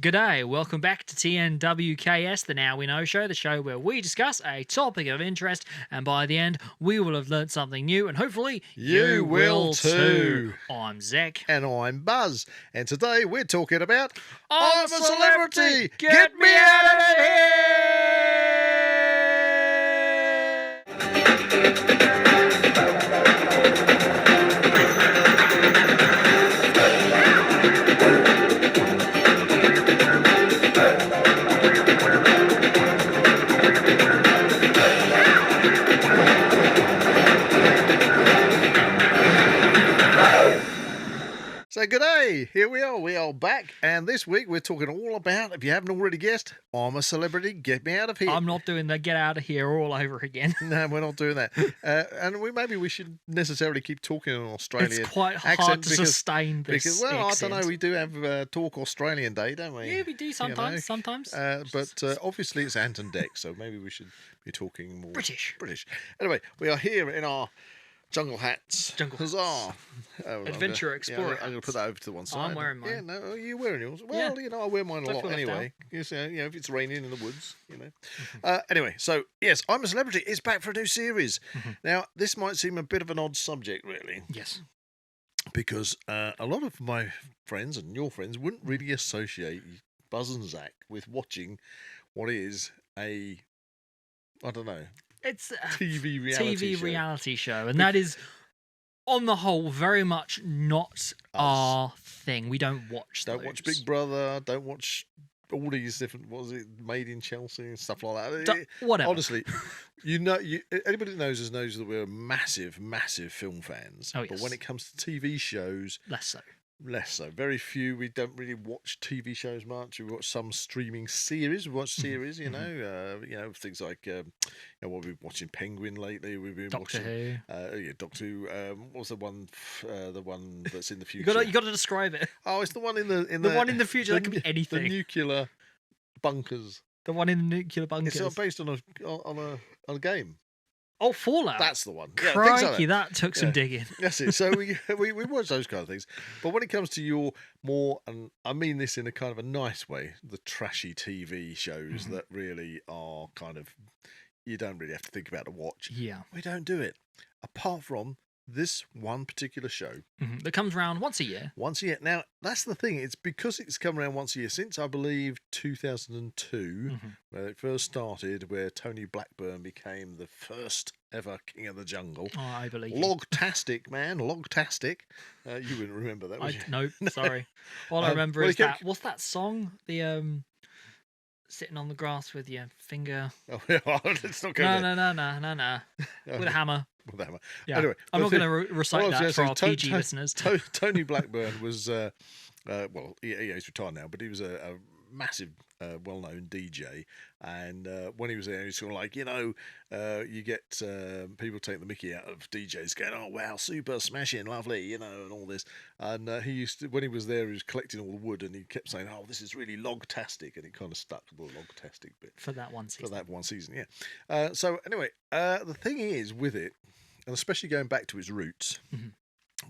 G'day, welcome back to TNWKS, the Now We Know Show, the show where we discuss a topic of interest, and by the end, we will have learnt something new, and hopefully you will too. I'm Zak. And I'm Buzz. And today we're talking about I'm a Celebrity! Get me out of here! So g'day, here we are back, and this week we're talking all about, if you haven't already guessed, I'm a Celebrity, Get Me Out of Here. I'm not doing the get out of here all over again. No, we're not doing that. And maybe we should necessarily keep talking in an Australian It's quite accent hard to sustain this because, well, accent. I don't know, we do have Talk Australian Day, don't we? Yeah, we do sometimes, But obviously it's Ant and Deck, so maybe we should be talking more British. Anyway, we are here in our jungle hats. Huzzah. Oh, Adventure Explorer. I'm going to put that over to one side. I'm wearing mine. Yeah, no, you're wearing yours. Well, Yeah. I wear mine a Don't lot feel left anyway. If it's raining in the woods, Anyway, so yes, I'm a Celebrity. It's back for a new series. Now, this might seem a bit of an odd subject, really. Yes. Because a lot of my friends and your friends wouldn't really associate Buzz and Zak with watching what is I don't know. It's a TV reality show, and that is, on the whole, very much not our thing. We don't watch Don't those. watch Big Brother. Don't watch all these different, Made in Chelsea and stuff like that. Whatever. Honestly, anybody that knows us knows that we're massive, massive film fans. Oh, yes. But when it comes to TV shows, Less so. Very few. We don't really watch TV shows much. We watch some streaming series. We watch series, things like what we've been watching Penguin lately. We've been Doctor watching Who. Doctor Who. What was the one that's in the future? You got to describe it. Oh, it's the one in the one in the future. That could be anything. The nuclear bunkers. The one in the nuclear bunkers. It's based on a game. Oh, Fallout. That's the one. Crikey, that took some digging. That's it. So we watch those kind of things. But when it comes to your more, and I mean this in a kind of a nice way, the trashy TV shows that really are kind of, you don't really have to think about to watch. Yeah. We don't do it. Apart from this one particular show. That comes around once a year. Once a year. Now, that's the thing. It's because it's come around once a year since, I believe, 2002, where it first started, where Tony Blackburn became the first ever King of the Jungle. Oh, I believe. Logtastic, man. Logtastic. You wouldn't remember that, would you? Nope, sorry. All I remember is that. What's that song? The sitting on the grass with your finger. Oh, yeah, let's not go there. No. With a hammer. With a hammer. Yeah. Anyway, I'm not going to recite that for our PG listeners. Tony Blackburn was, he's retired now, but he was a massive, well-known DJ. And when he was there, he was sort of like, you get people take the mickey out of DJs going, oh, wow, super smashing, lovely, and all this. And he used to, when he was there, he was collecting all the wood, and he kept saying, oh, this is really logtastic. And it kind of stuck the logtastic bit. For that one season. Yeah. So anyway, the thing is with it, and especially going back to its roots,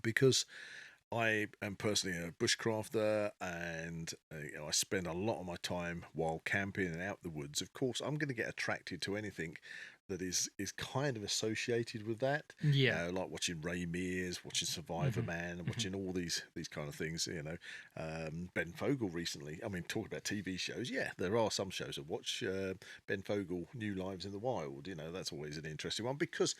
because I am personally a bushcrafter, and I spend a lot of my time while camping and out in the woods. Of course, I'm going to get attracted to anything that is kind of associated with that. Yeah, like watching Ray Mears, watching Survivor Man, and watching all these kind of things. Ben Fogle recently. I mean, talking about TV shows, yeah, there are some shows I watch. Ben Fogle, New Lives in the Wild. That's always an interesting one because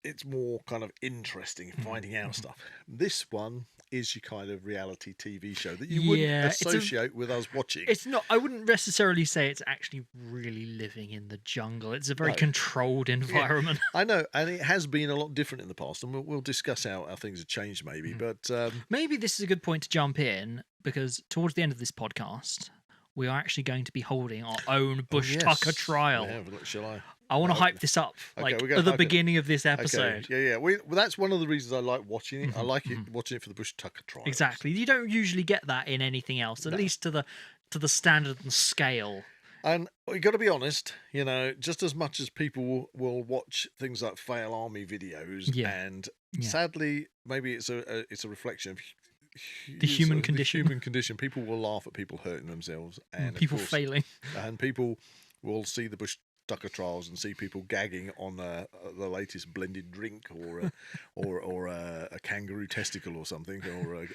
it's more kind of interesting finding out stuff. This one is your kind of reality TV show that you wouldn't associate with us watching. It's not. I wouldn't necessarily say it's actually really living in the jungle. It's a very controlled environment. Yeah, I know, and it has been a lot different in the past, and we'll discuss how things have changed maybe. But maybe this is a good point to jump in, because towards the end of this podcast, we are actually going to be holding our own Bushtucker trial. Yeah, shall I? I want to hype this up, at the beginning of this episode. Okay. Yeah. Well, that's one of the reasons I like watching it. I like it watching it for the Bushtucker trial. Exactly. You don't usually get that in anything else, at least to the standard and scale. And you got to be honest, just as much as people will watch things like fail army videos, and sadly, maybe it's a reflection of The human condition. The human condition. People will laugh at people hurting themselves, and people of course, failing. and people will see the Bushtucker trials and see people gagging on the latest blended drink, or a kangaroo testicle or something, or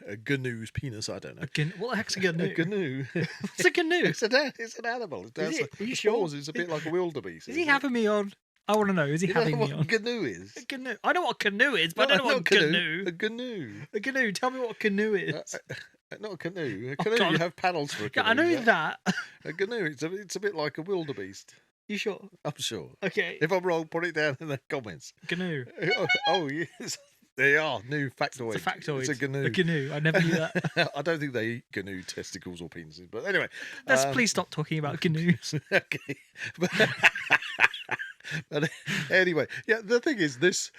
a gnu's penis. I don't know. What the heck's a gnu? A gnu. What's a gnu? It's an animal. Is it? Are you sure? sure? It's a bit like a wildebeest. Is he having me on? I want to know. Is he having me on? A gnu is? A gnu. I know what a canoe is, but I don't know what a gnu. A gnu. A gnu. Tell me what a canoe is. Not a canoe. A Oh, canoe, God. you have paddles for a canoe. I know that. A canoe, it's a bit like a wildebeest. You sure? I'm sure. Okay. If I'm wrong, put it down in the comments. Gnu. Oh yes. They are. New factoid. It's a factoid. It's a gnu. A gnu. I never knew that. I don't think they eat gnu testicles or penises. But anyway. Let's please stop talking about gnu's. Okay. But anyway, yeah, the thing is, this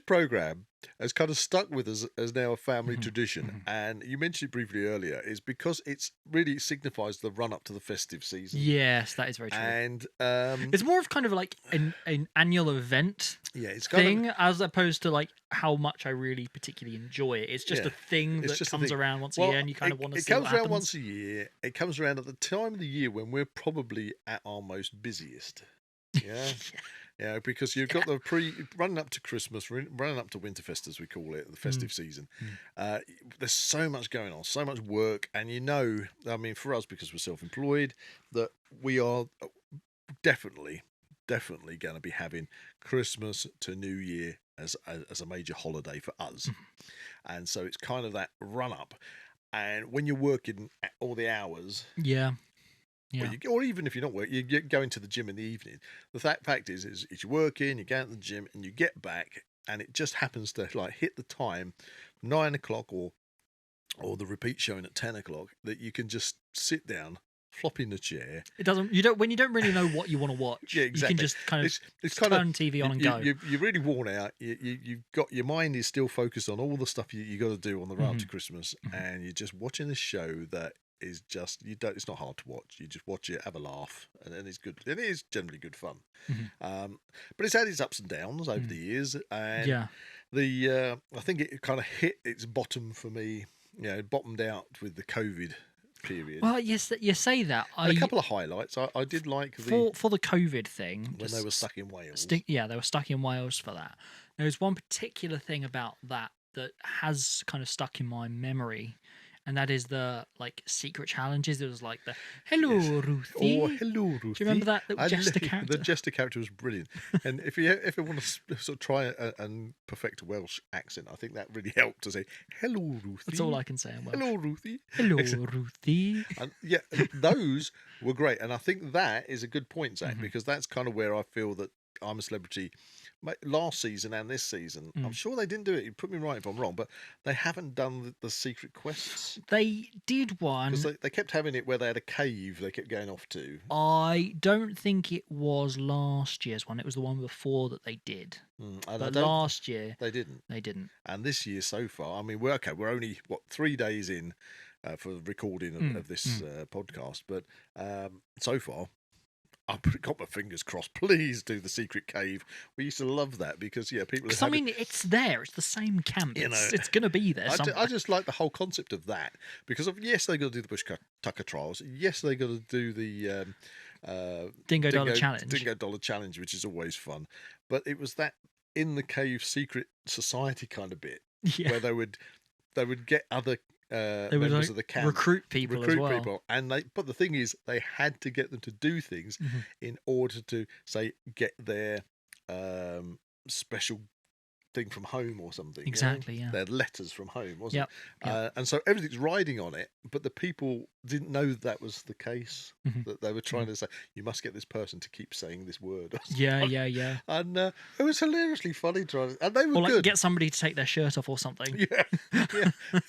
program has kind of stuck with us as now a family tradition. And you mentioned it briefly earlier, is because it really signifies the run up to the festive season. Yes, that is very true. And it's more of kind of like an annual event it's kind thing, of, as opposed to like how much I really particularly enjoy it. It's just a thing that comes around once a year, and you kind of want to see what happens. It comes around once a year. It comes around at the time of the year when we're probably at our most busiest. Yeah. Yeah, because you've got the running up to Christmas, running up to Winterfest, as we call it, the festive season. There's so much going on, so much work, and I mean, for us, because we're self-employed, that we are definitely going to be having Christmas to New Year as a major holiday for us, and so it's kind of that run up, and when you're working at all the hours, yeah. Or even if you're not working, you're going to the gym in the evening. The fact is you're working, you go to the gym, and you get back, and it just happens to like hit the time, 9 o'clock, or the repeat showing at 10 o'clock, that you can just sit down, flop in the chair. When you don't really know what you want to watch. Yeah, exactly. You can just kind of turn TV on and go. You're really worn out. You've got your mind is still focused on all the stuff you got to do on the run up to Christmas, and you're just watching this show that is just it's not hard to watch. You just watch it, have a laugh, and it's good. It is generally good fun. But it's had its ups and downs over the years, and I think it kind of hit its bottom for me. It bottomed out with the COVID period. Well, yes, you say that. And a couple of highlights. I did like for the COVID thing when they were stuck in Wales. They were stuck in Wales for that. There's one particular thing about that has kind of stuck in my memory. And that is the secret challenges. It was like the hello Ruthie. Oh, hello Ruthie. Do you remember that little jester character? The jester character was brilliant. And if you want to sort of try and perfect a Welsh accent, I think that really helped to say hello Ruthie. That's all I can say in Welsh. Hello Ruthie. Hello Ruthie. And those were great. And I think that is a good point, Zach, because that's kind of where I feel that I'm a Celebrity. Last season and this season, I'm sure they didn't do it. You put me right if I'm wrong, but they haven't done the secret quests. They did one. Because they kept having it where they had a cave they kept going off to. I don't think it was last year's one. It was the one before that they did. But last year they didn't. They didn't. And this year so far, I mean, we're only 3 days in for the recording of this podcast, but so far, I've got my fingers crossed. Please do the secret cave. We used to love that because people. I mean, it's there. It's the same camp. It's going to be there. I just like the whole concept of that because yes, they got to do the Bushtucker trials. Yes, they got to do the Dingo Dollar Challenge. Dingo Dollar Challenge, which is always fun. But it was that in the cave secret society kind of bit where they would get other. Members of the camp recruit people as well. And but the thing is, they had to get them to do things in order to say get their special thing from home or something. Exactly, yeah. Their letters from home, wasn't it? Yep. And so everything's riding on it, but the people didn't know that was the case. That they were trying to say, you must get this person to keep saying this word. Yeah. And it was hilariously funny trying, and they were or good. Get somebody to take their shirt off or something. Yeah.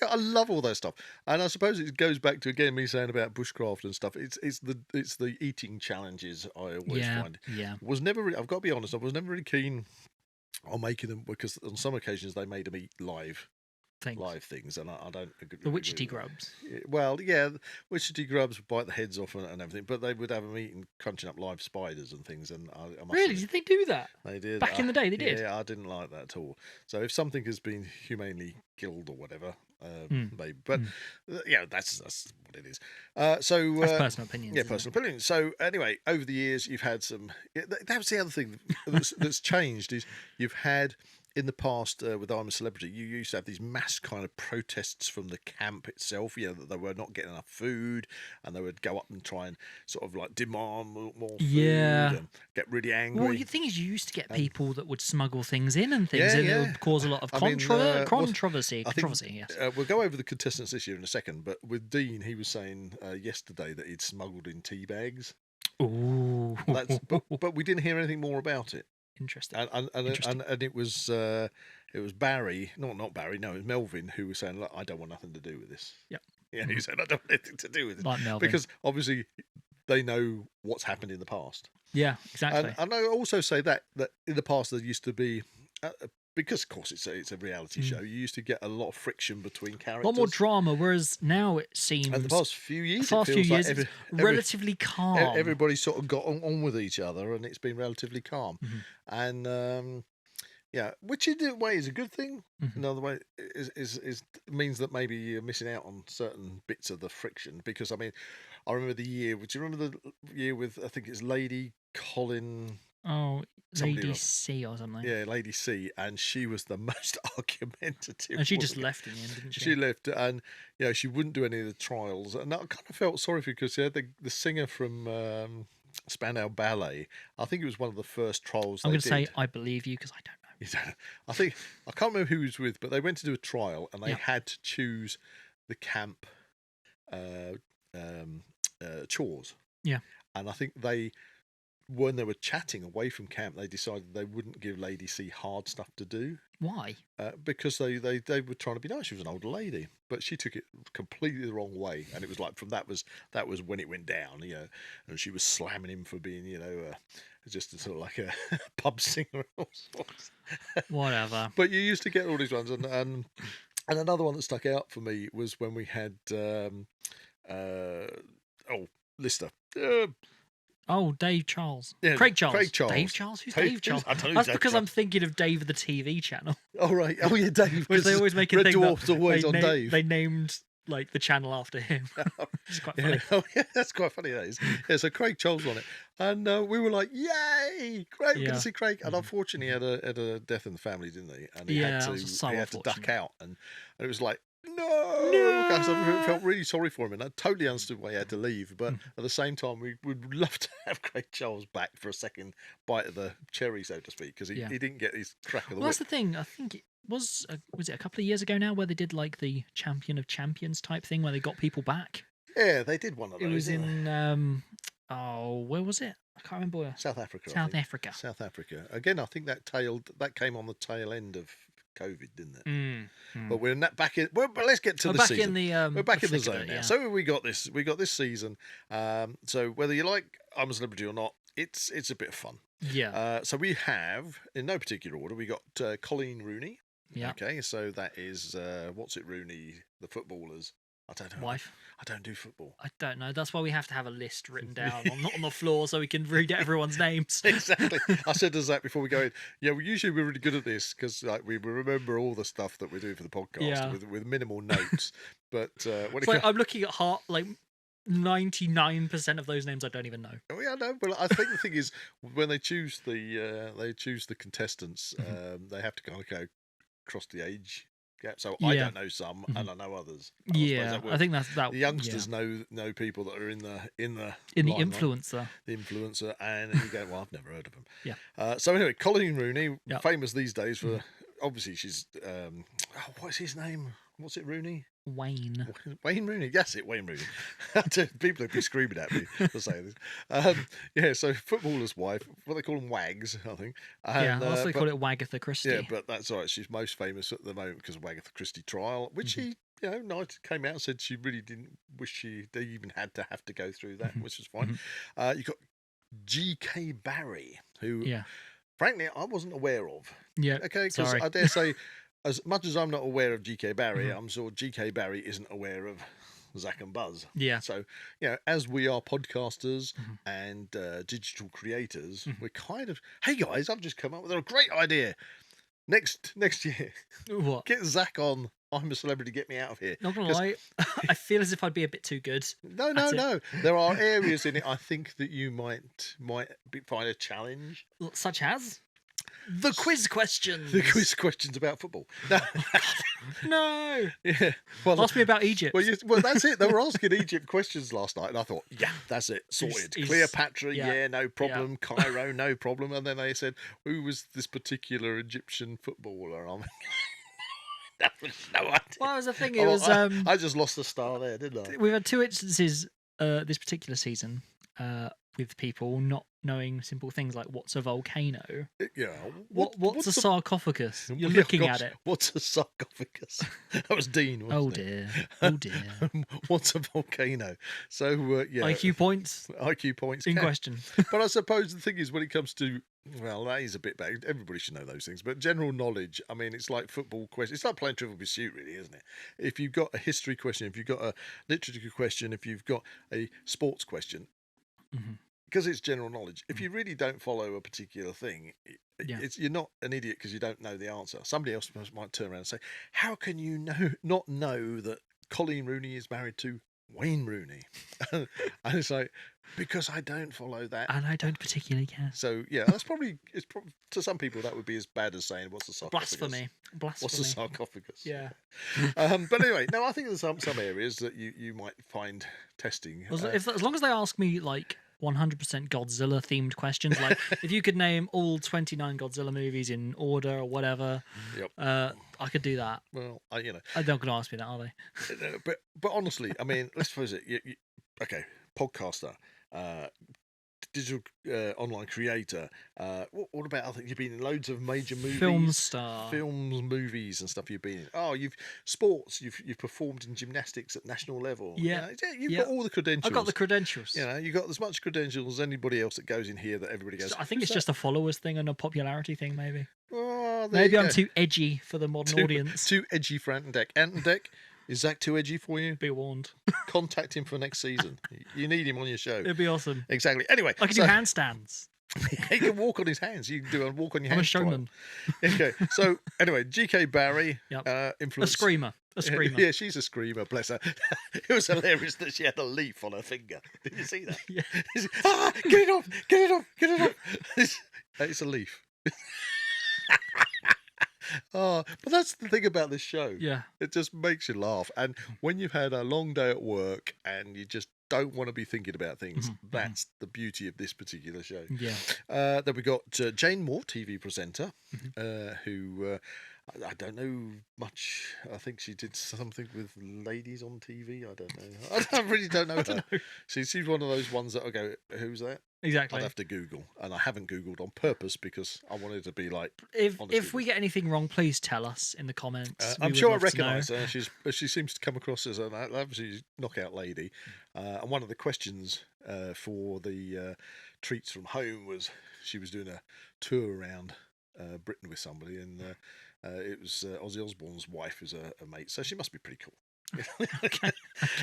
I love all that stuff, and I suppose it goes back to again me saying about bushcraft and stuff. It's the eating challenges I always find. Yeah. I've got to be honest. I was never really keen on making them because on some occasions they made them eat live things, and I don't agree. The witchetty grubs. Well, yeah, witchetty grubs would bite the heads off and everything, but they would have them eating, crunching up live spiders and things. And I must really, say, did they do that? They did. Back in the day, they did. Yeah, I didn't like that at all. So if something has been humanely killed or whatever, maybe. But yeah, that's what it is. That's personal opinions. Yeah, isn't personal opinions. So anyway, over the years, you've had some. That was the other thing that's changed is you've had. In the past, with I'm a Celebrity, you used to have these mass kind of protests from the camp itself, that they were not getting enough food, and they would go up and try and sort of like demand more food and get really angry. Well, the thing is, you used to get people that would smuggle things in and things, Yeah, and yeah. it would cause a lot of I mean, controversy. I think, Controversy, yes. we'll go over the contestants this year in a second, but with Dean, he was saying yesterday that he'd smuggled in tea bags. Ooh. But we didn't hear anything more about it. Interesting. And it was Barry, not Barry, no, it was Melvin who was saying, look, I don't want nothing to do with this. Yep. Yeah, he said, I don't want anything to do with it. Like Melvin. Because obviously they know what's happened in the past. Yeah, exactly. And I also say that in the past there used to be, because of course it's a reality show, you used to get a lot of friction between characters. A lot more drama, whereas now it seems... And the past few years, it's relatively calm. Everybody's sort of got on with each other, and it's been relatively calm. And yeah, which in a way is a good thing. Another way is means that maybe you're missing out on certain bits of the friction. Because I mean, I remember the year. Do you remember the year with I think it's Lady Colin? Oh, Lady C or something. Yeah, Lady C, and she was the most argumentative. And she just left in the end, didn't she? She left, and she wouldn't do any of the trials. And I kind of felt sorry for her because the singer from Spandau Ballet. I think it was one of the first trials. I'm going to say I believe you because I don't know. I can't remember who he was with, but they went to do a trial and they had to choose the camp chores. Yeah, and I think when they were chatting away from camp, they decided they wouldn't give Lady C hard stuff to do. Why? Because they were trying to be nice. She was an older lady, but she took it completely the wrong way, and it was like that was when it went down, and she was slamming him for being, just sort of like a pub singer or all sorts. Whatever. But you used to get all these ones, and another one that stuck out for me was when we had Lister. Dave Charles. Yeah, Craig Charles. Dave Charles? Who's Dave Charles? I don't know. That's because I'm thinking of Dave of the TV channel. Oh, right. Oh, yeah, Dave. Which they always make a Red thing Dwarf's that always on Dave. They named like the channel after him. It's quite funny. Oh, yeah, that's quite funny, that is. Yeah, so Craig Charles on it. And we were like, yay! Great, good to see Craig. And unfortunately, he had a death in the family, didn't he? And he had to duck out. And it was like, no! Guys, I felt really sorry for him, and I totally understood why he had to leave. But at the same time, we would love to have Craig Charles back for a second bite of the cherry, so to speak, because he didn't get his crack of the whip. That's the thing. I think it was it a couple of years ago now where they did like the Champion of Champions type thing where they got people back. Yeah, they did one of those. It was in where was it? I can't remember where. South Africa. South Africa. Again, I think that came on the tail end of COVID, didn't it? But we're back in. But let's get to the season. We're back in the zone now. So we got this. We got this season. So whether you like I'm a Celebrity or not, it's a bit of fun. Yeah. So we have, in no particular order, we got Colleen Rooney. Yeah. Okay. So that is what's it, Rooney, the footballers. I don't know. Wife. I don't do football. I don't know. That's why we have to have a list written down, not on the floor, so we can read out everyone's names. Exactly. I said to Zach before we go in, we're really good at this because we remember all the stuff that we're doing for the podcast with minimal notes. But I'm looking at 99% of those names I don't even know. Oh, yeah, no. Well, I think the thing is when they choose the contestants, they have to kind of go across the age gap. So I don't know some, and I know others. I think that's that. The youngsters know people that are in the influencer. The influencer, and you go, well, I've never heard of them. Yeah. So anyway, Colleen Rooney, famous these days for obviously she's what's his name? What's it, Rooney? Wayne Rooney. Yes, Wayne Rooney. People would be screaming at me for saying this. So footballer's wife, what they call them, wags, I think. And, also call it Wagatha Christie. Yeah, but that's all right. She's most famous at the moment because of Wagatha Christie trial, which she, came out and said she really didn't wish they even had to have to go through that, which was fine. You've got G.K. Barry, who, frankly, I wasn't aware of. Yeah. Okay, because I dare say, as much as I'm not aware of G.K. Barry, I'm sure G.K. Barry isn't aware of Zak and Buzz. Yeah. So, as we are podcasters and digital creators, we're kind of, hey guys, I've just come up with a great idea. next year, What? get Zach on. I'm a Celebrity, Get Me Out of Here. Not gonna 'Cause- lie, I feel as if I'd be a bit too good. No, That's it. no. There are areas in it I think that you might find a challenge. Such as the quiz questions. The quiz questions about football. No, No. yeah. Well, Ask me about Egypt. well, that's it. They were asking Egypt questions last night, and I thought, yeah, that's it, sorted. He's- Cleopatra, yeah, yeah, no problem. Cairo, no problem. And then they said, who was this particular Egyptian footballer? I'm no idea. Well, as the thing, it was. I just lost the star there, didn't I? We've had two instances this particular season with people not knowing simple things like what's a volcano, Yeah. what's a sarcophagus. You're Yeah, looking gosh, at it. What's a sarcophagus? That was Dean, wasn't Oh it? dear. Oh dear. What's a volcano? So yeah, IQ points IQ points in count. question. But I suppose the thing is, when it comes to, well, that is a bit bad. Everybody should know those things. But general knowledge, I mean, it's like football questions. It's like playing Trivial Pursuit, really, isn't it? If you've got a history question, if you've got a literature question, if you've got a sports question, Mhm. because it's general knowledge, if you really don't follow a particular thing, Yeah. you're not an idiot because you don't know the answer. Somebody else might turn around and say, how can you not know that Colleen Rooney is married to Wayne Rooney? And it's like, because I don't follow that. And I don't particularly care. So yeah, that's probably to some people that would be as bad as saying what's a sarcophagus. Blasphemy. What's a sarcophagus? Yeah. But anyway, no, I think there's some areas that you might find testing. As long as they ask me like 100% Godzilla themed questions, like if you could name all 29 Godzilla movies in order or whatever, Yep. I could do that. Well, They're not going to ask me that, are they? but honestly, I mean, let's suppose it. Okay, podcaster, digital online creator. What about other? You've been in loads of major movies, Film star. films, movies, and stuff. You've been in. Oh, you've sports. You've performed in gymnastics at national level. Yeah. You've got all the credentials. I've got the credentials. You've got as much credentials as anybody else that goes in here that everybody goes. I think it's just a followers thing and a popularity thing, maybe. Oh, there Maybe you I'm go. too edgy for the modern audience. Too edgy for Ant and Deck. Ant and Deck, is Zach too edgy for you? Be warned. Contact him for next season. You need him on your show. It'd be awesome. Exactly. Anyway, I could do handstands. he can walk on his hands. You can do a walk on your I'm a hands. showman. Okay. So anyway, GK Barry, Yep. influence. A screamer. A screamer. Yeah, she's a screamer. Bless her. It was hilarious that she had a leaf on her finger. Did you see that? Yeah. Get it off! Get it off! Get it off! It's a leaf. Oh, but that's the thing about this show. Yeah. It just makes you laugh. And when you've had a long day at work and you just don't want to be thinking about things, that's the beauty of this particular show. Yeah. Then we got Jane Moore, TV presenter, who I don't know much. I think she did something with ladies on TV. I don't know. I really don't know her. She's one of those ones that I go, who's that? Exactly. I'd have to Google, and I haven't Googled on purpose because I wanted to be like. If we get anything wrong, please tell us in the comments. I'm sure I recognise her. She seems to come across as an absolute knockout lady. And one of the questions for the treats from home was she was doing a tour around Britain with somebody, and it was Ozzy Osbourne's wife who's a mate, so she must be pretty cool. Okay.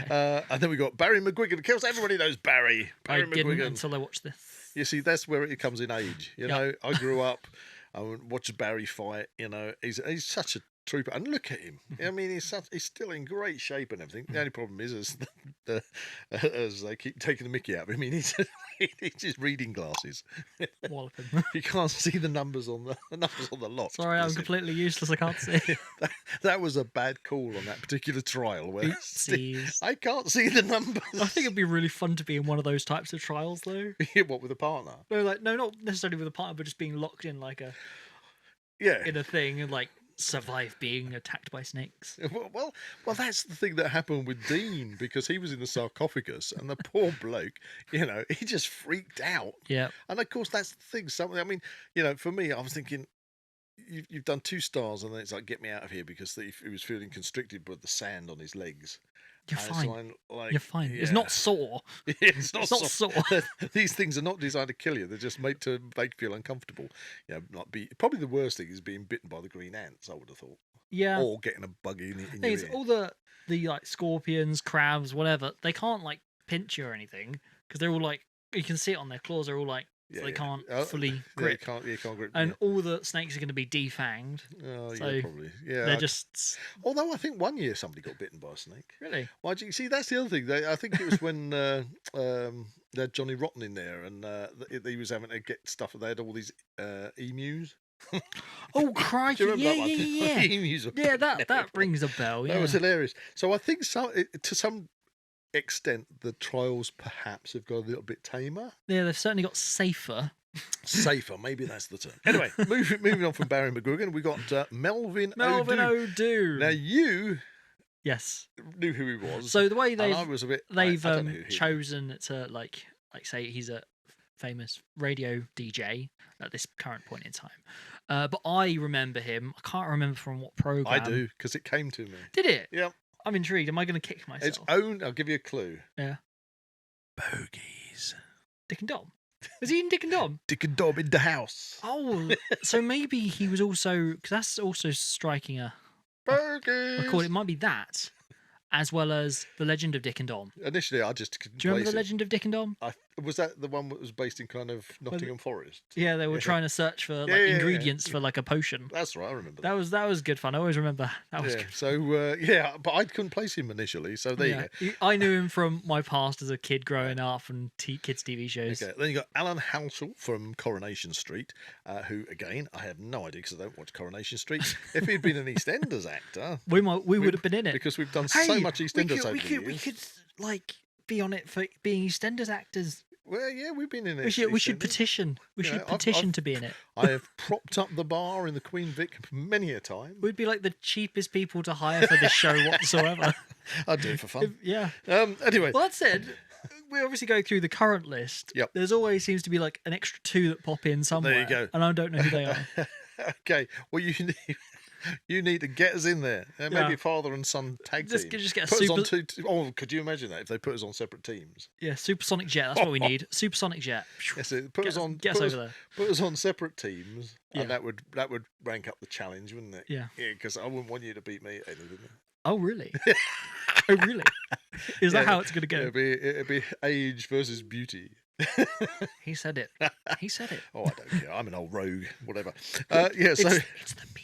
And then we got Barry McGuigan. Of course, everybody knows Barry. I Barry didn't McGuigan. I watched this. You see, that's where it comes in age. You know, I grew up. I watched Barry fight. You know, he's such a trooper, and look at him. I mean, he's still in great shape and everything. The only problem is, as they keep taking the mickey out of him, he's just reading glasses. Wallop him. You can't see the numbers on the lot. Sorry, I'm completely useless. I can't see. That was a bad call on that particular trial. Where Oopsies. I can't see the numbers. I think it'd be really fun to be in one of those types of trials, though. What, with a partner? No, not necessarily with a partner, but just being locked in in a thing and survive being attacked by snakes. Well, that's the thing that happened with Dean, because he was in the sarcophagus, and the poor bloke, he just freaked out. Yeah. And of course, that's the thing. I mean, for me, I was thinking, you've done 2 stars, and then it's like, get me out of here, because he was feeling constricted by the sand on his legs. You're fine. So You're fine. Yeah. It's not sore. It's not sore. These things are not designed to kill you. They're just made to make you feel uncomfortable. Probably the worst thing is being bitten by the green ants, I would have thought. Yeah. Or getting a bug in your ear. All the scorpions, crabs, whatever, they can't pinch you or anything, because they're all you can see it on their claws, they're all so they can't Oh, fully yeah, grip. you can't grip. And all the snakes are going to be defanged. Oh, so yeah, probably. Yeah, they're just Although I think one year somebody got bitten by a snake. really. Why do you see? That's the other thing. I think it was when they had Johnny Rotten in there, and he was having to get stuff. They had all these emus. Oh crikey! Do you remember Yeah, that yeah, one? yeah. Emus were Yeah, fucking that rings a bell. Yeah, That was hilarious. So I think to some extent the trials perhaps have got a little bit tamer. yeah. They've certainly got safer. Safer, maybe that's the term. Anyway, moving on from Barry McGuigan, we got Melvin O'Doo. Now you Yes. knew who he was. So the way and I was a bit. they've I don't know who he chosen to like say he's a famous radio DJ at this current point in time. But I remember him. I can't remember from what program. I do because it came to me. Did it? Yep. I'm intrigued. Am I going to kick myself? Its own. I'll give you a clue. Yeah. Bogies. Dick and Dom. Was he in Dick and Dom? Dick and Dom in the house. Oh, so maybe he was also because that's also striking a Bogies. record. It might be that, as well as the Legend of Dick and Dom. Initially, I just couldn't Do you remember place the it. Legend of Dick and Dom? Was that the one that was based in kind of Nottingham Forest? Yeah, they were trying to search for like ingredients for like a potion. That's right, I remember that. That was good fun. I always remember that was good. So but I couldn't place him initially. So there you go. I knew him from my past as a kid growing up and kids' TV shows. Okay, then you got Alan Halsall from Coronation Street, who again I have no idea because I don't watch Coronation Street. If he'd been an EastEnders actor, we would have been in it because we've done so much EastEnders over the years. We could like be on it for being EastEnders actors. Well, yeah, we've been in it. We should petition. We should petition to be in it. I have propped up the bar in the Queen Vic many a time. We'd be like the cheapest people to hire for this show whatsoever. I'd do it for fun. Yeah. Anyway. Well, that said, we obviously go through the current list. Yep. There's always seems to be like an extra two that pop in somewhere. There you go. And I don't know who they are. Okay. Well, you need to get us in there. Maybe father and son tag team. Just get a put super... us on two. Could you imagine that if they put us on separate teams? Yeah, supersonic jet. That's what we need. Supersonic jet. Yes, put us on separate teams, and that would rank up the challenge, wouldn't it? Yeah. Yeah, because I wouldn't want you to beat me. Oh really? Oh really? Is that how it's going to go? It'd be age versus beauty. He said it. He said it. Oh, I don't care. I'm an old rogue. Whatever. It's the beard.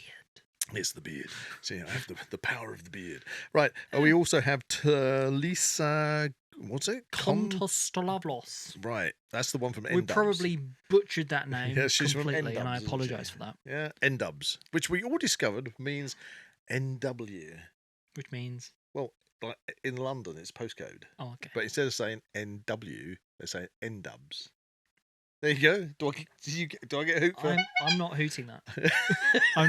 It's the beard. See, I have the power of the beard. Right. We also have Lisa. What's it? Kontostolavlos. Right. That's the one from N-Dubs. We probably butchered that name she's completely, from and I N-Dubs, apologise for that. Yeah, N-Dubs, which we all discovered means NW. Which means? Well, like in London, it's postcode. Oh, okay. But instead of saying NW, they say N-Dubs. There you go. Do I get a hoot for it? I'm not hooting that.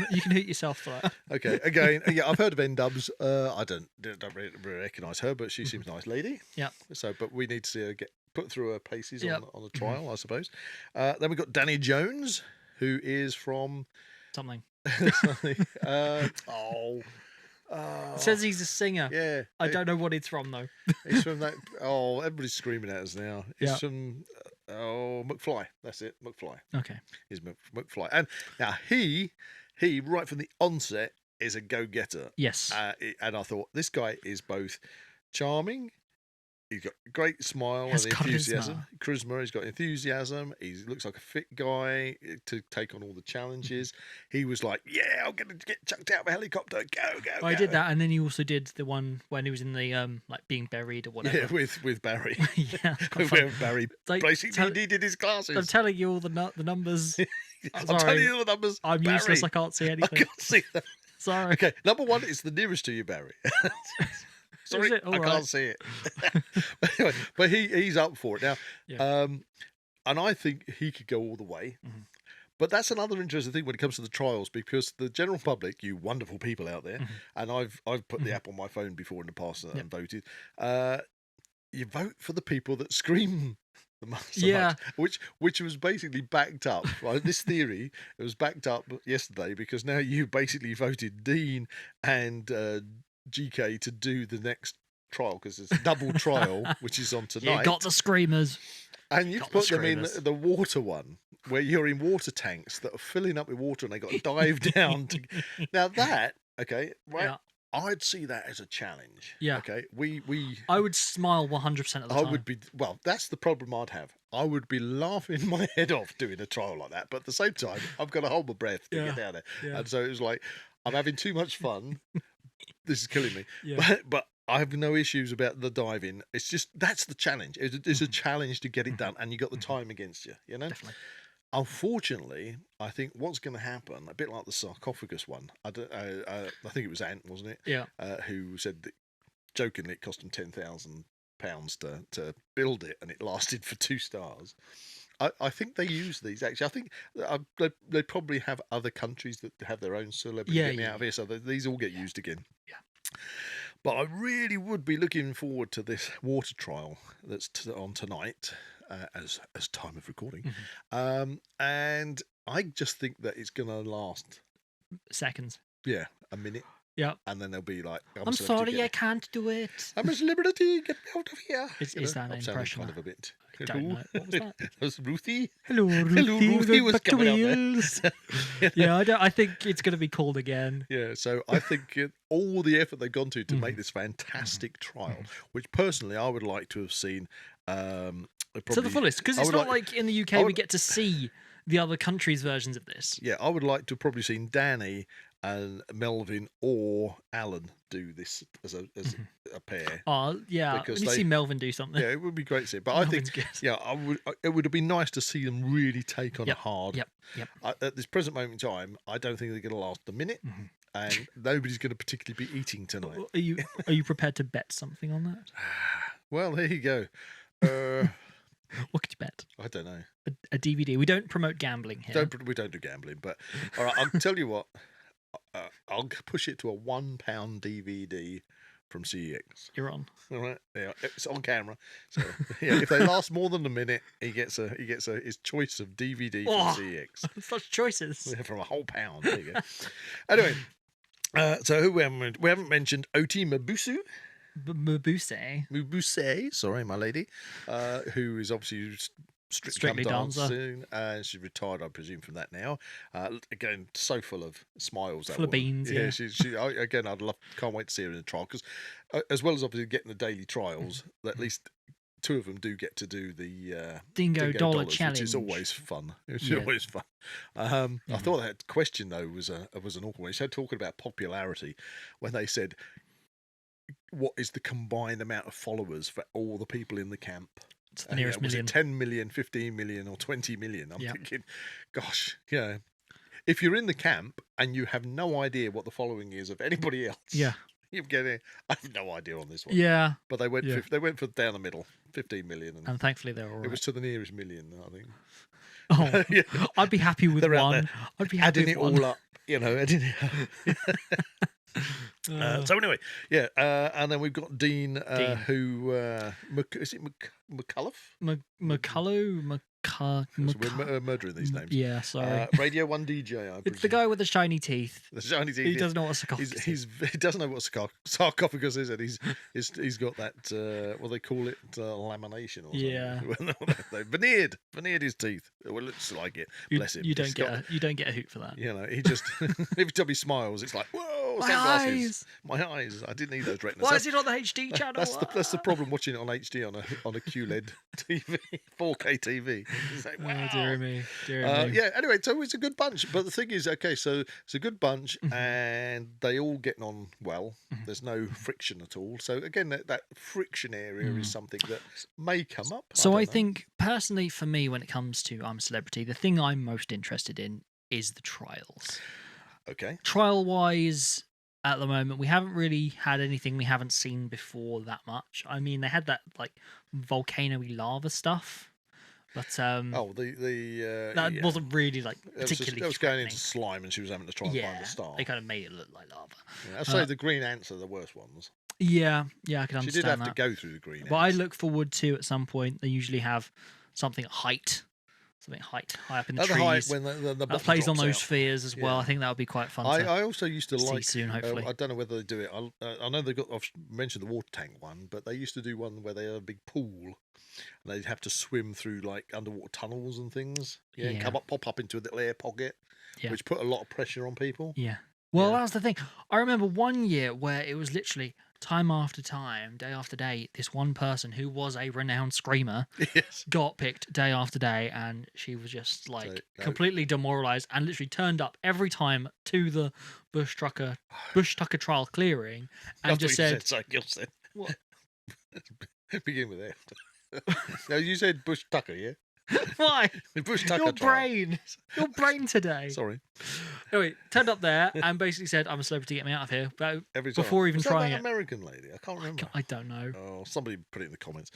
You can hoot yourself for that. Okay. Again, yeah, I've heard of N-Dubs. I don't really recognise her, but she seems a nice lady. Yeah. So, but we need to see her get put through her paces on a trial, I suppose. Then we've got Danny Jones, who is from something. It says he's a singer. Yeah. I don't know what it's from though. He's from that. Oh, everybody's screaming at us now. He's from. McFly. That's it, McFly. Okay. He's McFly. And now he right from the onset is a go-getter. Yes. And I thought this guy is both charming. He's got a great smile and enthusiasm. Charisma. He's got enthusiasm. He looks like a fit guy to take on all the challenges. He was like, "Yeah, I'm going to get chucked out of a helicopter. Go!" I did that, and then he also did the one when he was in the like being buried or whatever. Yeah, with Barry. Yeah, where Barry like, basically needed his glasses. I'm telling you all the numbers. I'm telling you all the numbers. I'm Barry. useless. I can't see anything. I can't see them. Sorry. Okay, number one is the nearest to you, Barry. Sorry, I can't see it. Anyway, but he's up for it now. Yeah. And I think he could go all the way. Mm-hmm. But that's another interesting thing when it comes to the trials, because the general public, you wonderful people out there, and I've put the app on my phone before in the past and voted. You vote for the people that scream the most, which was basically backed up. Right, this theory it was backed up yesterday because now you basically voted Dean and GK to do the next trial because it's a double trial, which is on tonight. You got the screamers. And you've put them in the water one, where you're in water tanks that are filling up with water and they got to dive down. Now that, okay, right? Yeah. I'd see that as a challenge. Yeah. Okay. We I would smile 100% of the I time. would be, well, that's the problem I'd have. I would be laughing my head off doing a trial like that, but at the same time, I've got to hold my breath to get down there. Yeah. And so it was like, I'm having too much fun. This is killing me. Yeah. But I have no issues about the diving. It's just, that's the challenge. It's a challenge to get it done, and you got the time against you, you know? Definitely. Unfortunately, I think what's going to happen, a bit like the sarcophagus one, I think it was Ant, wasn't it? Yeah. Who said that jokingly it cost him £10,000 to build it, and it lasted for 2 stars. I think they use these actually. I think they probably have other countries that have their own celebrity getting out of here, so these all get used again. Yeah. But I really would be looking forward to this water trial that's on tonight, as time of recording, and I just think that it's going to last seconds. Yeah, a minute. Yeah. And then they'll be like, I'm sorry, I can't do it. I'm a celebrity, get me out of here. Is that an impression? Kind of a bit. I don't know. What was that? That was Ruthie. Hello, Ruthie was back to coming out Wales. there. Yeah, I think it's going to be called again. Yeah, so I think all the effort they've gone to make this fantastic trial, which personally I would like to have seen to the fullest, because it's not like in the UK we get to see the other countries' versions of this. Yeah, I would like to have probably seen Danny and Melvin or Alan do this as a pair. Oh yeah, because when you see Melvin do something. Yeah, it would be great to see. But I think, it would have been nice to see them really take on a hard. Yep. At this present moment in time, I don't think they're going to last a minute, and nobody's going to particularly be eating tonight. Are you prepared to bet something on that? Well, there you go. What could you bet? I don't know. A DVD. We don't promote gambling here. We don't do gambling, but all right, I'll tell you what. I'll push it to a £1 DVD from CEX. You're on. All right, yeah, it's on camera. So yeah, if they last more than a minute, he gets his choice of DVD from CEX. Such choices. Yeah, from a whole pound. There you go. Anyway, so who we haven't mentioned Oti Mabuse. Mabuse, sorry, my lady, who is obviously Strictly Dancing, and she's retired, I presume, from that now. Again, so full of smiles. Full of beans, yeah. Again, can't wait to see her in the trial, because as well as obviously getting the daily trials, at least 2 of them do get to do the Dingo Dollar Challenge, which is always fun. It's always fun. I thought that question though was an awkward one. She had talking about popularity when they said, what is the combined amount of followers for all the people in the camp? It's the nearest million. Was it 10 million, 15 million, or 20 million? I'm thinking, gosh, if you're in the camp and you have no idea what the following is of anybody else, you're getting. I have no idea on this one. Yeah, but they went for down the middle, 15 million, and thankfully they're all right. It was to the nearest million, I think. Oh, I'd be happy with one. I'd be happy adding it all up, adding it. So anyway, and then we've got Dean. Who is it? McCullough? McCullough. We're murdering these names. Yeah, sorry. Radio 1 DJ. It's the guy with the shiny teeth. The shiny teeth. He doesn't know what sarcophagus is. He doesn't know what sarcophagus is, and he's got that. What they call it, lamination or something. Yeah. Veneered his teeth. Well, it looks like it. Bless him. You don't get a hoot for that. He just every time he smiles, it's like, whoa, sunglasses. My eyes. I didn't need those retinas. Why is it on the HD channel? That's the problem watching it on HD on a QLED TV, 4K TV. It's like, wow. Oh, dear me. Yeah, anyway, so it's a good bunch. But the thing is, so it's a good bunch, and they all getting on well. There's no friction at all. So again, that friction area is something that may come up. So I think, personally, for me, when it comes to I'm a Celebrity, the thing I'm most interested in is the trials. Okay. Trial-wise, at the moment, we haven't really had anything we haven't seen before that much. I mean, they had that volcano-y lava stuff. But that wasn't really particularly. That was going into slime, and she was having to try and find the star. They kind of made it look like lava. Yeah, I'd say the green ants are the worst ones. Yeah, I can understand. She did have to go through the green ants. But I look forward to, at some point, they usually have something high up in the trees. Height when the that plays on those spheres as well. I think that would be quite fun. I also used to see soon, hopefully. I don't know whether they do it. I know I've mentioned the water tank one, but they used to do one where they had a big pool. And they'd have to swim through underwater tunnels and things, and pop up into a little air pocket, which put a lot of pressure on people. Yeah. Well, Yeah. that's the thing. I remember one year where it was literally time after time, day after day, this one person who was a renowned screamer Yes. got picked day after day, and she was just like no. completely demoralized and literally turned up every time to the Bushtucker trial clearing and After just you said, said something else then. "What? Begin with that. No, you said Bushtucker, yeah? Why? The Bushtucker Your trial. your brain today." Sorry. Anyway, turned up there and basically said, "I'm a celebrity, get me out of here." But Every time. before even Was trying that it, American lady? I can't remember. I don't know. Oh, somebody put it in the comments.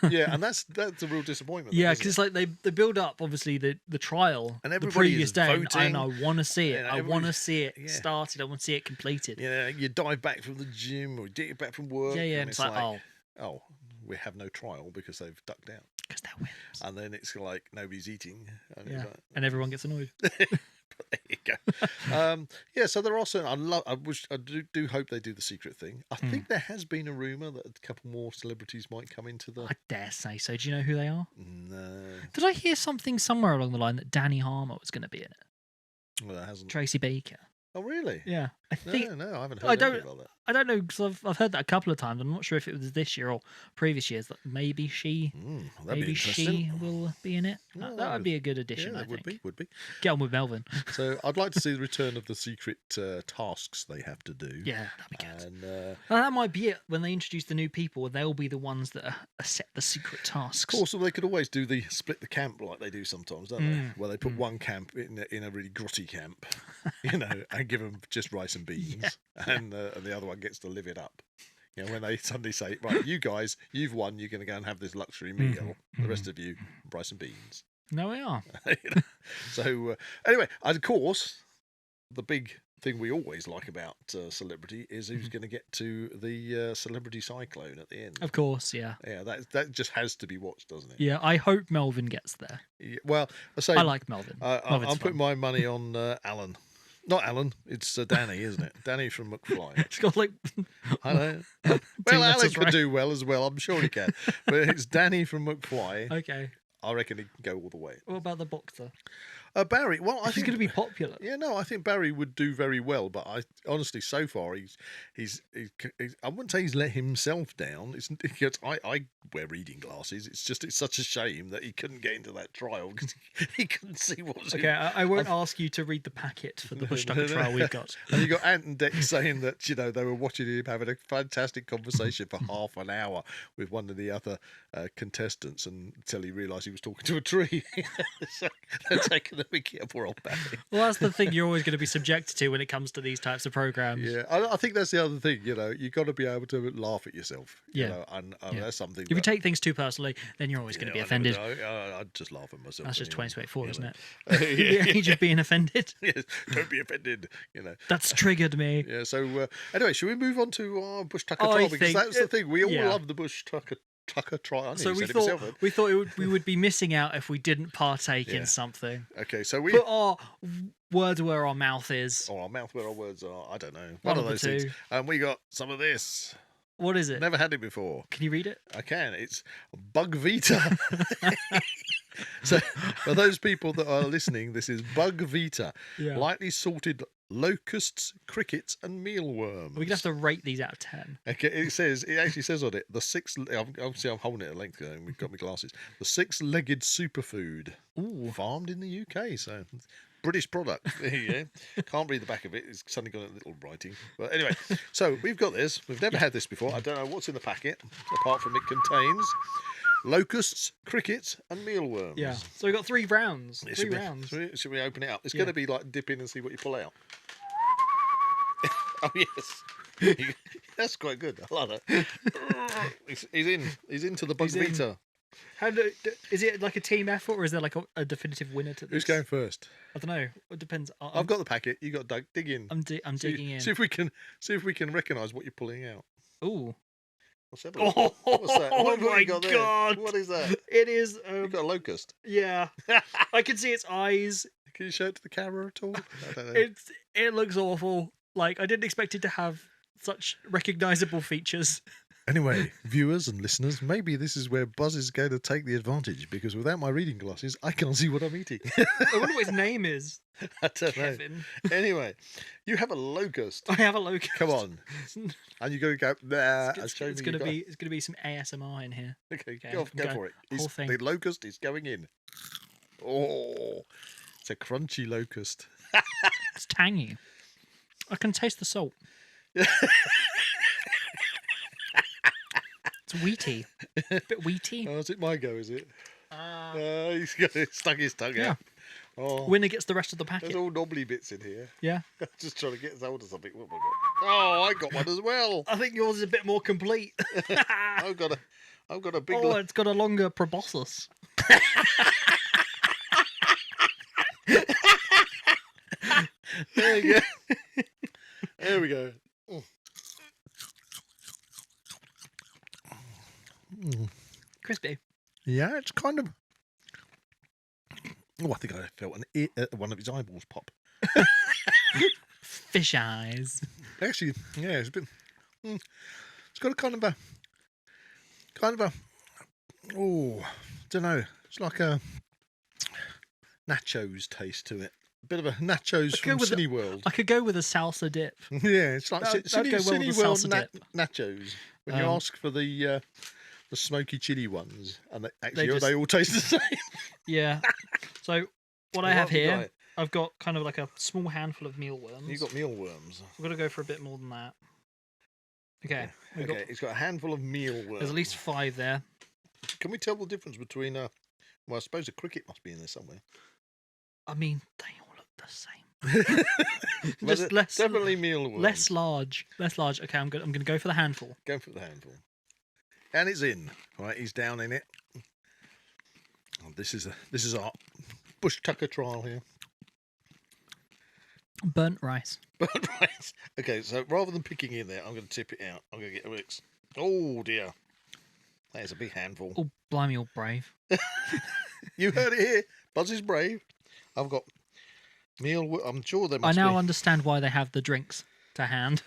Yeah, and that's a real disappointment. Yeah, then, because isn't it's like they build up obviously the trial And the everybody previous is day, voting, and I want to see it. and I want to everybody's- see it yeah. started. I want to see it completed. it? Yeah, you dive back from the gym or you get back from work. Yeah, and it's like, oh, we have no trial because they've ducked out. because they're wimps. And then it's like nobody's eating. And it's Yeah, like, and everyone gets annoyed. there you go. Yeah, so there are certain. I do hope they do the secret thing. I think there has been a rumor that a couple more celebrities might come into the. I dare say so. Do you know who they are? No, Did I hear something somewhere along the line that Danny Harmer was going to be in it? well, that hasn't. Tracy Baker. Oh, really? Yeah, I think. No, I haven't heard I anything don't. about that. I don't know because I've heard that a couple of times. I'm not sure if it was this year or previous years. That maybe she. That'd be Maybe interesting. she will be in it. Well, That would be a good addition, Yeah, I it would think. be. Get on with Melvin. So I'd like to see the return of the secret tasks they have to do. Yeah, that'd be good. And Well, that might be it. When they introduce the new people, they'll be the ones that are set the secret tasks. of course, they could always do the split the camp like they do sometimes, don't they? Where they put one camp in a really grotty camp, and give them just rice and beans, and the other one gets to live it up. When they suddenly say, right, you guys, you've won, you're going to go and have this luxury meal. The rest of you, rice and beans. No, we are. So anyway, and of course, the big thing we always like about celebrity is who's going to get to the celebrity cyclone at the end. Of course, yeah. Yeah, that just has to be watched, doesn't it? Yeah, I hope Melvin gets there. Yeah, well, I say I like Melvin. I'm putting my money on Alan. Not Alan, it's Danny, isn't it? Danny from McFly. It's got like I know. Well, Alex can do well as well. I'm sure he can. But it's Danny from McFly. okay. I reckon he can go all the way. What about the boxer? Barry. Well, I He's think going to be popular. Yeah, no, I think Barry would do very well, but I honestly, so far, he's I wouldn't say he's let himself down. It's because I wear reading glasses. It's such a shame that he couldn't get into that trial because he couldn't see what was. Okay, I won't ask you to read the packet for the Bushtucker trial we've got. And you got Ant and Dex saying that they were watching him having a fantastic conversation for half an hour with one of the other contestants, until he realised he was talking to a tree. So they're taking the mickey up poor old Barry. Well, that's the thing you're always going to be subjected to when it comes to these types of programs. Yeah, I think that's the other thing. You've got to be able to laugh at yourself. Yeah. And that's something. If you take things too personally, then you're always going to be offended. I'd just laugh at myself. That's just anyway, 2024, isn't it? Yeah. The age of being offended. Yes, don't be offended. That's triggered me. Yeah. So anyway, should we move on to our Bushtucker I trial, because think that's the thing. We all yeah. love the Bushtucker trial. So we thought we would be missing out if we didn't partake in something. Okay, so we put our words where our mouth is. Or our mouth where our words are. I don't know. One One of of the those two. things. And we got some of this. What is it? Never had it before. Can you read it? I can. It's Bug Vita. So for those people that are listening, this is Bug Vita. Yeah. Lightly salted locusts, crickets, and mealworms. We're gonna have to rate these out of 10. Okay, it actually says on it obviously I'm holding it at length and we've got my glasses. The 6-legged superfood. Ooh. Farmed in the UK, so British product. There you go. Can't read the back of it. It's suddenly got a little writing. But anyway, so we've got this. We've never had this before. I don't know what's in the packet, apart from it contains locusts, crickets, and mealworms. Yeah. So we've got 3 rounds. It 3 rounds. Should we open it up? It's Yeah. going to be like dip in and see what you pull out. Oh, yes. That's quite good. I like that. He's in. He's into the Bug He's in. Vita. Is it like a team effort, or is there like a definitive winner to this? Who's going first? I don't know. It depends. I've got the packet. You got to dig in. I'm digging in. See if we can recognise what you're pulling out. Ooh. What's that? Oh, What's that? What have my you got there? God. What is that? It is. You got a locust. Yeah. I can see its eyes. Can you show it to the camera at all? I don't know. It looks awful. Like, I didn't expect it to have such recognisable features. Anyway, viewers and listeners, maybe this is where Buzz is going to take the advantage, because without my reading glasses, I can't see what I'm eating. I wonder what his name is. I don't know. Kevin. Anyway, you have a locust. I have a locust. Come on. And you go, nah. It's gonna be some ASMR in here. Okay, Okay, go for it. whole thing. The locust is going in. Oh, it's a crunchy locust. It's tangy. I can taste the salt. It's wheaty. A bit wheaty. Oh, is it my go, is it? He's stuck his tongue Yeah. out. Oh, Winner gets the rest of the packet. there's all knobbly bits in here. Yeah. I'm just trying to get hold of something. What have I got? Oh, I got one as well. I think yours is a bit more complete. I've got a big. Oh, it's got a longer proboscis. There you go. There we go. Crispy. Yeah, it's kind of. Oh, I think I felt one of his eyeballs pop. Fish eyes. Actually, yeah, it's a bit. It's got a kind of a. Oh, don't know. It's like a nachos taste to it. A bit of a nachos from Cineworld. I could go with a salsa dip. Yeah, it's like That'd go well with the Cineworld salsa dip. nachos. When you ask for the smoky chili ones, and they all taste the same. Yeah. So what I have here, I've got kind of like a small handful of mealworms. You've got mealworms. I've got to go for a bit more than that. Okay. Okay, it's got a handful of mealworms. There's at least 5 there. Can we tell the difference between well, I suppose a cricket must be in there somewhere. I mean, they all look the same. Just less, definitely mealworms. Less large. Okay, I'm gonna go for the handful. Go for the handful. And it's in. Right, he's down in it. Oh, this is our Bushtucker trial here. Burnt rice. Burnt rice. Okay, so rather than picking in there, I'm going to tip it out. I'm going to get a mix. Oh dear, that is a big handful. Oh blimey, you're brave. You heard it here. Buzz is brave. I've got meal. I'm sure there must be. I now understand why they have the drinks to hand.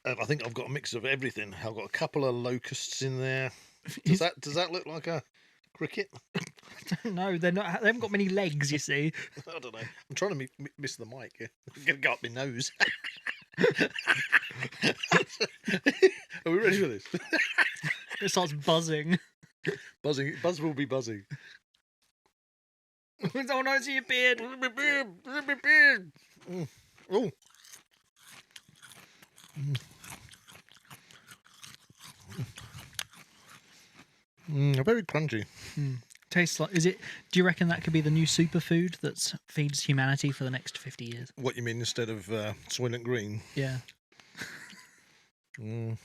I think I've got a mix of everything. I've got a couple of locusts in there. Does that look like a cricket? No, they're not. They haven't got many legs. You see. I don't know. I'm trying to miss the mic. I'm going to go up my nose. Are we ready for this? It starts buzzing. Buzzing. Buzz will be buzzing. Oh no, it's your beard. My beard. Oh. Very crunchy. Tastes like. Is it? Do you reckon that could be the new superfood that feeds humanity for the next 50 years? What you mean instead of Soylent Green? Yeah. I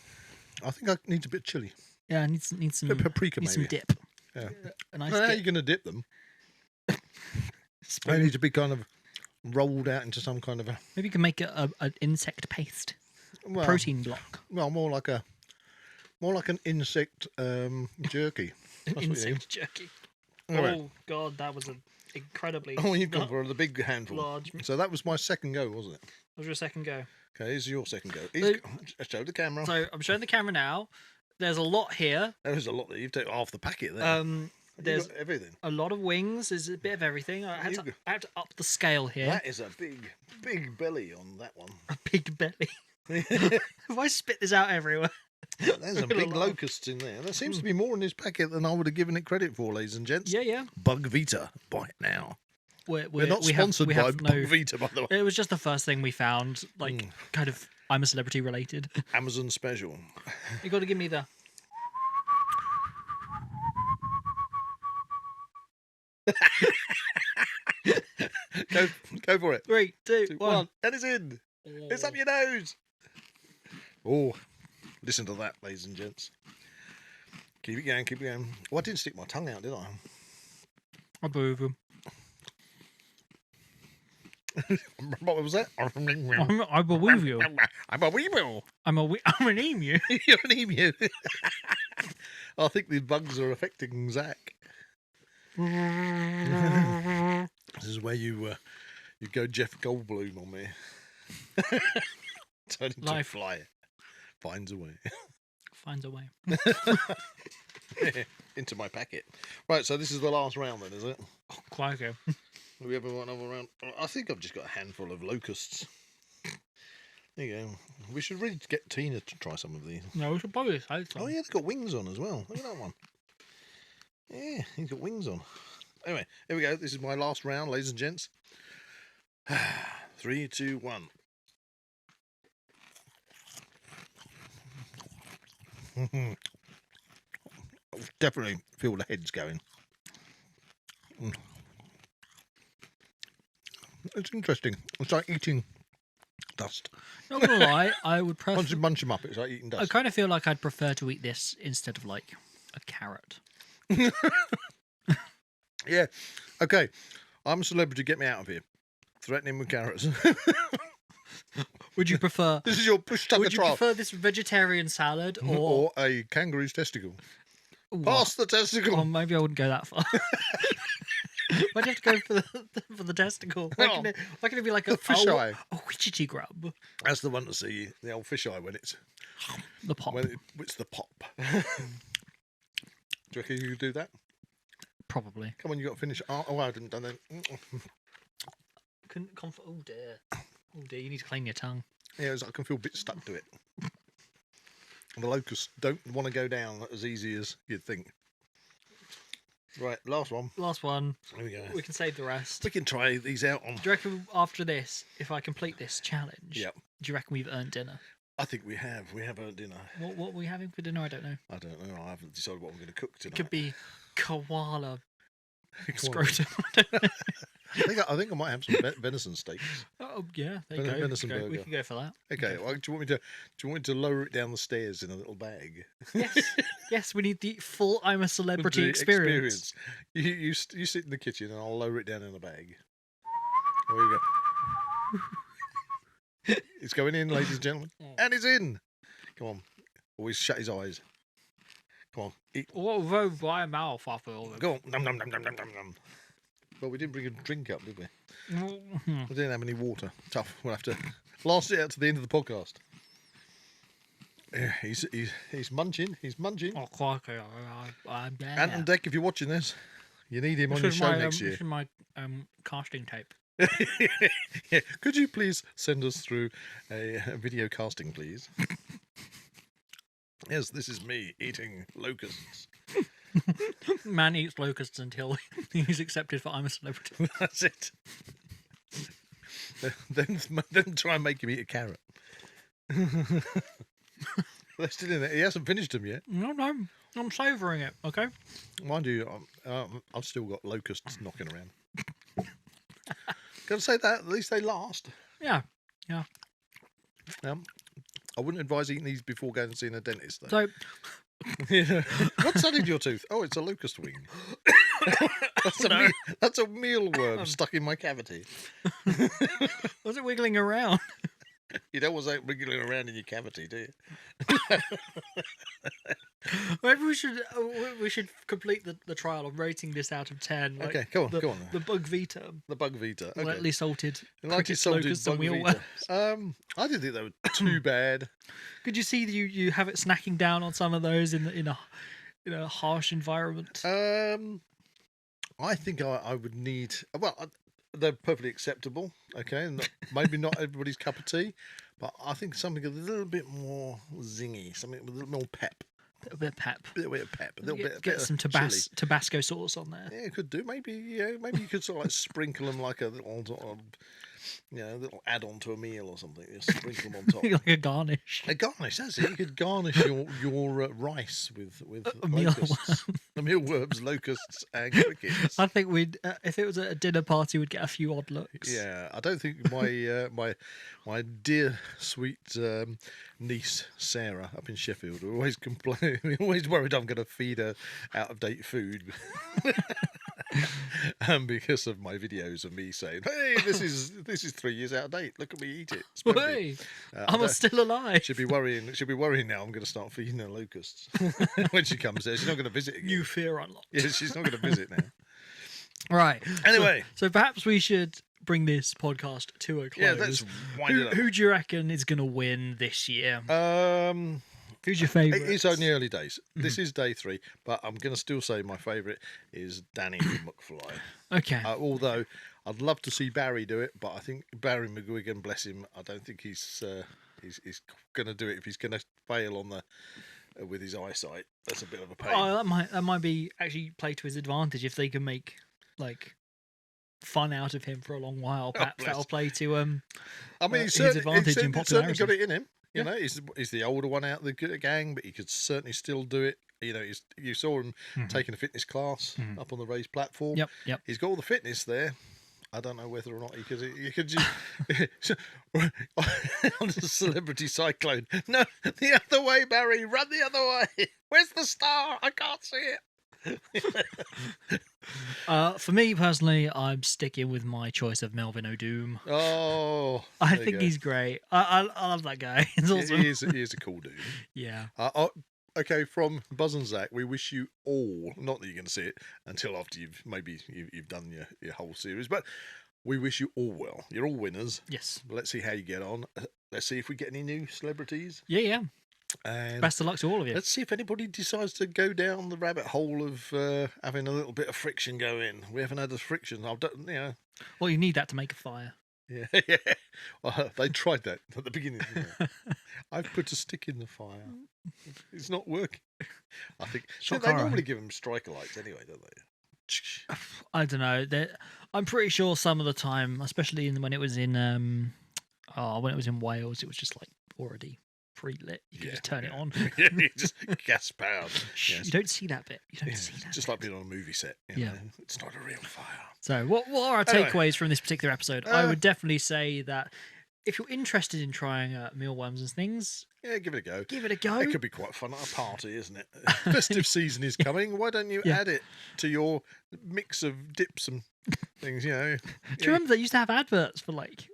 think I need a bit of chili. Yeah, I need some paprika, need maybe. some dip. Yeah. A nice How are dip. you going to dip them? They need to be kind of rolled out into some kind of a. Maybe you can make an insect paste. Well, Protein block. Well, more like an insect jerky. That's what you need. Insect jerky. All right. Oh god, that was an incredibly. Oh, you've gone for the big handful. Large. So that was my second go, wasn't it? That was your second go. Okay, this is your second go. Show the camera. So I'm showing the camera now. There's a lot here. There is a lot there. You've taken half the packet there. There's got everything. a lot of wings. There's a bit of everything. I had to up the scale here. That is a big belly on that one. A big belly. If I spit this out everywhere. There's some big locusts in there. There seems to be more in this packet than I would have given it credit for, ladies and gents. Yeah. Bug Vita, buy it now. We're not sponsored by Bug Vita, by the way. It was just the first thing we found, kind of I'm a Celebrity related. Amazon special. You got to give me the. Go for it. 3, 2, 1. And it's in. It's up your nose. Oh, listen to that, ladies and gents. Keep it going, keep it going. Oh, I didn't stick my tongue out, did I? I believe him. What was that? I believe you. I'm a weevil. I'm an emu. You're an emu. I think the bugs are affecting Zak. This is where you go Jeff Goldblum on me. Turn into a flyer. Finds a way. finds a way. Into my packet. Right, so this is the last round then, is it? Oh, quite okay. Do we ever want another round? I think I've just got a handful of locusts. There you go. We should really get Tina to try some of these. No, we should probably say so. Oh yeah, they've got wings on as well. Look at that one. Yeah, he's got wings on. Anyway, here we go. This is my last round, ladies and gents. 3, 2, 1. Definitely feel the heads going. It's interesting. It's like eating dust. Not gonna lie, I would prefer. Once you munch them up, it's like eating I dust. kind of feel like I'd prefer to eat this instead of like a carrot. Yeah. Okay. I'm a celebrity. Get me out of here. Threatening with carrots. Would you prefer? This is your Bushtucker Would you trial. prefer this vegetarian salad or? Or a kangaroo's testicle. What? Pass the testicle. Oh, maybe I wouldn't go that far. Why'd you have to go for the testicle? Why can it be like a fisheye? A widgety grub? That's the one to see. The old fisheye when it's The pop. when it's the pop. Do you reckon you could do that? Probably. Come on, you got to finish. Oh, I hadn't done that. Couldn't comfort. Oh dear. Oh dear. You need to clean your tongue. Yeah, I can feel a bit stuck to it. And the locusts don't want to go down as easy as you'd think. Right, last one. Last one. Here we go. We can save the rest. We can try these out on. Do you reckon after this, if I complete this challenge, Yep. do you reckon we've earned dinner? I think we have. We have earned dinner. What are we having for dinner? I don't know. I don't know. I haven't decided what I'm going to cook tonight. It could be koala Come on. scrotum. I don't know. I think I might have some venison steaks. Oh yeah, there you go. Venison We burger. can go for that. Okay. Well, do you want me to lower it down the stairs in a little bag? Yes, yes. We need the full "I'm a celebrity" The experience. You sit in the kitchen and I'll lower it down in a bag. There you go. It's going in, ladies and gentlemen, and it's in. Come on. Always shut his eyes. Come on, eat. Although by mouth, I feel. Go on. Nom, nom, nom, nom, nom, nom, nom. Well, we didn't bring a drink up, did we? We didn't have any water. Tough. We'll have to last it out to the end of the podcast. Yeah, he's munching. He's munching. Oh, crikey. Ant and Deck, if you're watching this, you need him on your show next year. This is my casting tape. Yeah. Could you please send us through a video casting, please? Yes, this is me eating locusts. Man eats locusts until he's accepted for "I'm a celebrity." That's it. Then try and make him eat a carrot. They're still in it. He hasn't finished them yet. No, I'm savouring it. Okay. Mind you, I've still got locusts knocking around. Gotta say that, at least they last. Yeah. I wouldn't advise eating these before going and seeing a dentist, though. So, Yeah. What's that in your tooth? Oh, it's a locust wing. That's a mealworm stuck in my cavity. was it wiggling around? You don't want that wriggling around in your cavity, do you? Maybe we should complete the trial of rating this out of 10. Like Okay, go on. The bug Vita. The bug Vita. Okay. Lightly salted. Lightly cricket salted locusts bug and Vita. mealworms. I didn't think they were too bad. Could you see you have it snacking down on some of those in a harsh environment? I think I would need. Well, they're perfectly acceptable. Okay, maybe not everybody's cup of tea, but I think something a little bit more zingy, something with a little more pep. A bit of pep. A little bit of pep. A little Get bit some of chili. Tabasco sauce on there. Yeah, could do. Maybe maybe you could sort of like sprinkle them like a little sort of, little add-on to a meal or something. Just sprinkle them on top. Like a garnish. A garnish, that's it. You could garnish your rice with locusts. The mealworms, locusts, and crickets. I think we'd, if it was at a dinner party, we'd get a few odd looks. Yeah, I don't think my dear sweet niece Sarah up in Sheffield always always worried I'm going to feed her out of date food. Because of my videos of me saying, "Hey, this is 3 years out of date. Look at me eat it. Hey, I'm still alive." She'll be worrying now. I'm going to start feeding her locusts when she comes there. She's not going to visit again. New fear unlocked. Yeah, she's not going to visit now. Right. Anyway, so perhaps we should bring this podcast to a close. Yeah, let's wind it up. Who do you reckon is going to win this year? Who's your favourite? It's only early days. This is day 3, but I'm going to still say my favourite is Danny McFly. Okay. Although I'd love to see Barry do it, but I think Barry McGuigan, bless him, I don't think he's going to do it if he's going to fail on the with his eyesight. That's a bit of a pain. Oh, that might be actually play to his advantage if they can make like fun out of him for a long while. Perhaps that'll play to I mean, his advantage in he's popularity. certainly got it in him. You know, he's the older one out of the gang, but he could certainly still do it. You know, you saw him taking a fitness class up on the raised platform. Yep. He's got all the fitness there. I don't know whether or not he could just on the celebrity cyclone. No, the other way, Barry. Run the other way. Where's the star? I can't see it. For me personally, I'm sticking with my choice of Melvin O'Doom. Oh, I think he's great. I love that guy. It's awesome. He is a cool dude. Yeah. Okay, from Buzz and Zak, we wish you all, not that you're going to see it until after you've done your whole series, but we wish you all well. You're all winners. Yes. Let's see how you get on. Let's see if we get any new celebrities. Yeah. And best of luck to all of you. Let's see if anybody decides to go down the rabbit hole of having a little bit of friction go in. We haven't had a friction. Well, you need that to make a fire. Yeah. Well, they tried that at the beginning. Didn't they? I've put a stick in the fire. It's not working. I think they normally give them striker lights anyway, don't they? I don't know. I'm pretty sure some of the time, especially when it was in Wales, it was just like already pre-lit. You could just turn it on. You just gas powered. Yes. You don't see that bit. You don't see that. Just like being on a movie set. You know? It's not a real fire. So, what are our takeaways from this particular episode? I would definitely say that if you're interested in trying mealworms and things, give it a go. Give it a go. It could be quite fun at a party, isn't it? Festive season is coming. Why don't you add it to your mix of dips and things? You know. Do you remember they used to have adverts for like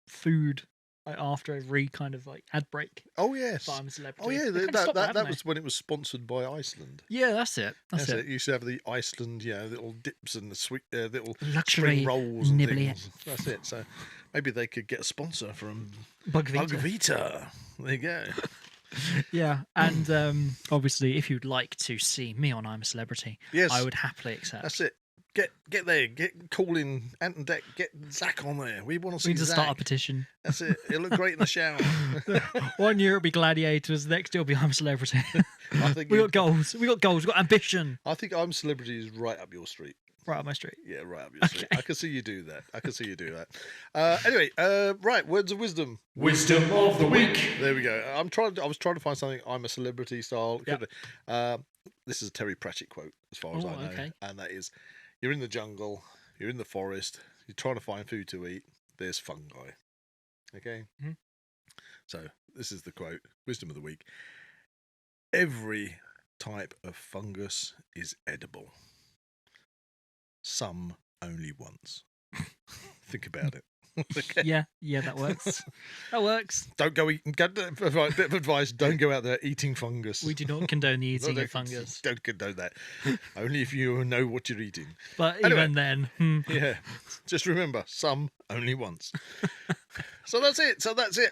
food? After every kind of like ad break. Oh yes. I'm a Celebrity. Oh yeah, that was when it was sponsored by Iceland. Yeah, that's it. That's it. You used to have the Iceland, little dips and the sweet little luxury spring rolls and nibbly. things. That's it. So maybe they could get a sponsor from Bugvita. There you go. Yeah, and obviously, if you'd like to see me on I'm a Celebrity, yes, I would happily accept. That's it. Get there. Call in Ant and Deck. Get Zak on there. We want to see. We need to Zak. start a petition. That's it. It'll look great in the shower. 1 year it'll be Gladiators. Next year it'll be I'm a Celebrity. I think we got goals. We got ambition. I think I'm Celebrity is right up your street. Right up my street. Yeah, right up your street. I can see you do that. Anyway, right. Words of wisdom. Wisdom of the week. There we go. I was trying to find something. I'm a Celebrity style. Yep. This is a Terry Pratchett quote, as far as I know, and that is. You're in the jungle, you're in the forest, you're trying to find food to eat, there's fungi. Okay? Mm-hmm. So, this is the quote, wisdom of the week. Every type of fungus is edible. Some only once. Think about it. Okay. Yeah, that works. That works. Don't go eating. Bit of advice: don't go out there eating fungus. We do not condone the eating of fungus. Don't condone that. Only if you know what you're eating. But even then, yeah. Just remember, some only once. So that's it.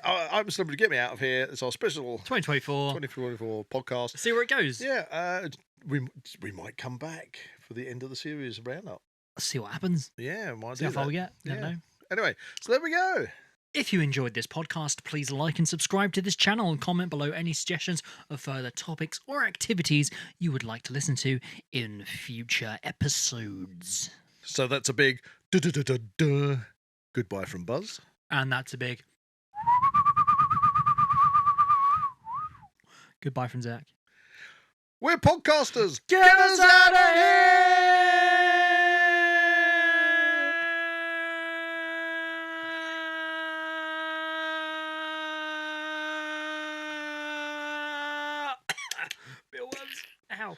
I'm just going to get me out of here. It's our special 2024 podcast. See where it goes. Yeah. We might come back for the end of the series roundup. See what happens. Yeah, might see how far we get. Never know. Anyway, so there we go. If you enjoyed this podcast, please like and subscribe to this channel and comment below any suggestions of further topics or activities you would like to listen to in future episodes. So that's a big duh. Goodbye from Buzz. And that's a big goodbye from Zak. We're podcasters. Get us out of here! Ow.